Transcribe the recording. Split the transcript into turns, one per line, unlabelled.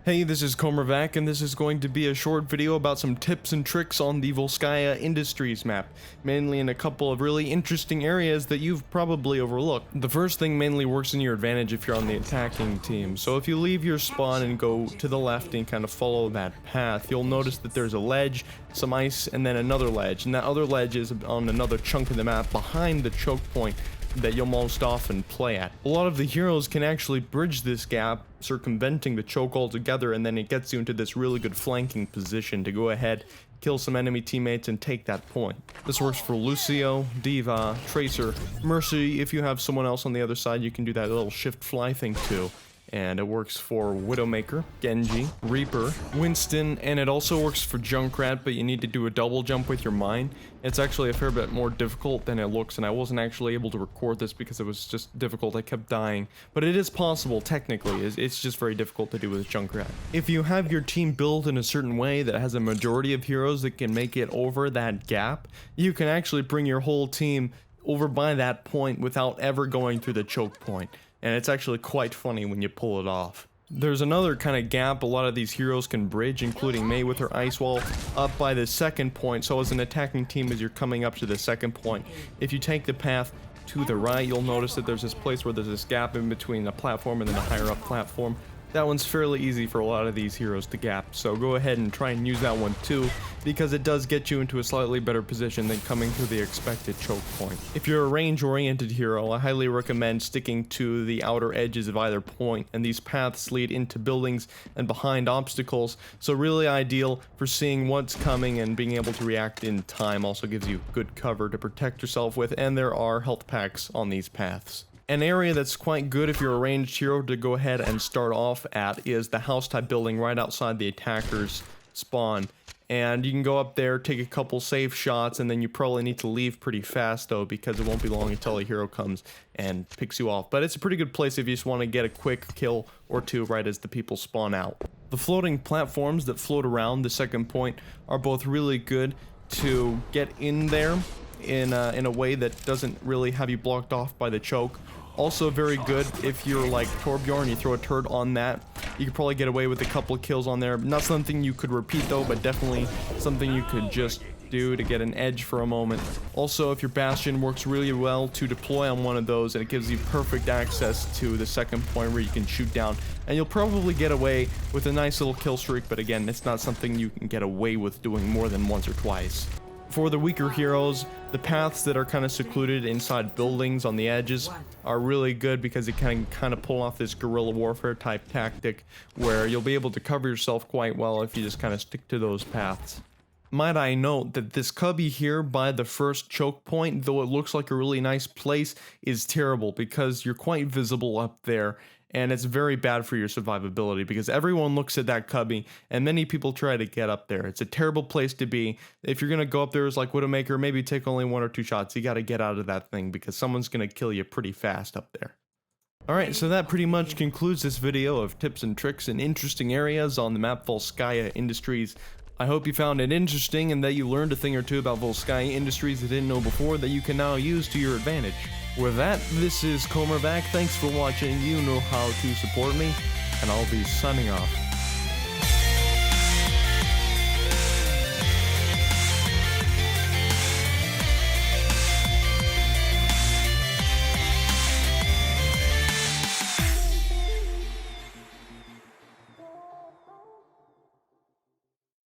Hey, this is Cohmervac, and this is going to be a short video about some tips and tricks on the Volskaya Industries map, mainly in a couple of really interesting areas that you've probably overlooked. The first thing mainly works in your advantage if you're on the attacking team, so if you leave your spawn and go to the left and kind of follow that path, you'll notice that there's a ledge, some ice, and then another ledge, and that other ledge is on another chunk of the map behind the choke point that you'll most often play at. A lot of the heroes can actually bridge this gap, circumventing the choke altogether, and then it gets you into this really good flanking position to go ahead, kill some enemy teammates, and take that point. This works for Lucio, Diva, Tracer, Mercy. If you have someone else on the other side, you can do that little shift fly thing too. And it works for Widowmaker, Genji, Reaper, Winston, and it also works for Junkrat, but you need to do a double jump with your mine. It's actually a fair bit more difficult than it looks, and I wasn't actually able to record this because it was just difficult. I kept dying, but it is possible technically. It's just very difficult to do with Junkrat. If you have your team built in a certain way that has a majority of heroes that can make it over that gap, you can actually bring your whole team over by that point without ever going through the choke point. And it's actually quite funny when you pull it off. There's another kind of gap a lot of these heroes can bridge, including Mei with her ice wall, up by the second point. So as an attacking team, as you're coming up to the second point, if you take the path to the right, you'll notice that there's this place where there's this gap in between a platform and then a higher up platform. That one's fairly easy for a lot of these heroes to gap, so go ahead and try and use that one too, because it does get you into a slightly better position than coming through the expected choke point. If you're a range-oriented hero, I highly recommend sticking to the outer edges of either point, and these paths lead into buildings and behind obstacles, so really ideal for seeing what's coming and being able to react in time. Also gives you good cover to protect yourself with, and there are health packs on these paths. An area that's quite good if you're a ranged hero to go ahead and start off at is the house type building right outside the attacker's spawn. And you can go up there, take a couple safe shots, and then you probably need to leave pretty fast though, because it won't be long until a hero comes and picks you off. But it's a pretty good place if you just want to get a quick kill or two right as the people spawn out. The floating platforms that float around the second point are both really good to get in there in a way that doesn't really have you blocked off by the choke. Also very good if you're like Torbjorn, you throw a turret on that. You could probably get away with a couple of kills on there. Not something you could repeat though, but definitely something you could just do to get an edge for a moment. Also, if your Bastion works really well to deploy on one of those, and it gives you perfect access to the second point where you can shoot down, and you'll probably get away with a nice little kill streak, but again, it's not something you can get away with doing more than once or twice. For the weaker heroes, the paths that are kind of secluded inside buildings on the edges are really good because it can kind of pull off this guerrilla warfare type tactic where you'll be able to cover yourself quite well if you just kind of stick to those paths. Might I note that this cubby here by the first choke point, though it looks like a really nice place, is terrible because you're quite visible up there. And it's very bad for your survivability because everyone looks at that cubby and many people try to get up there. It's a terrible place to be. If you're going to go up there as like Widowmaker, maybe take only 1 or 2 shots. You got to get out of that thing because someone's going to kill you pretty fast up there. Alright, so that pretty much concludes this video of tips and tricks in interesting areas on the map Volskaya Industries. I hope you found it interesting and that you learned a thing or two about Volskaya Industries you didn't know before that you can now use to your advantage. With that, this is Cohmervac. Thanks for watching. You know how to support me, and I'll be signing off.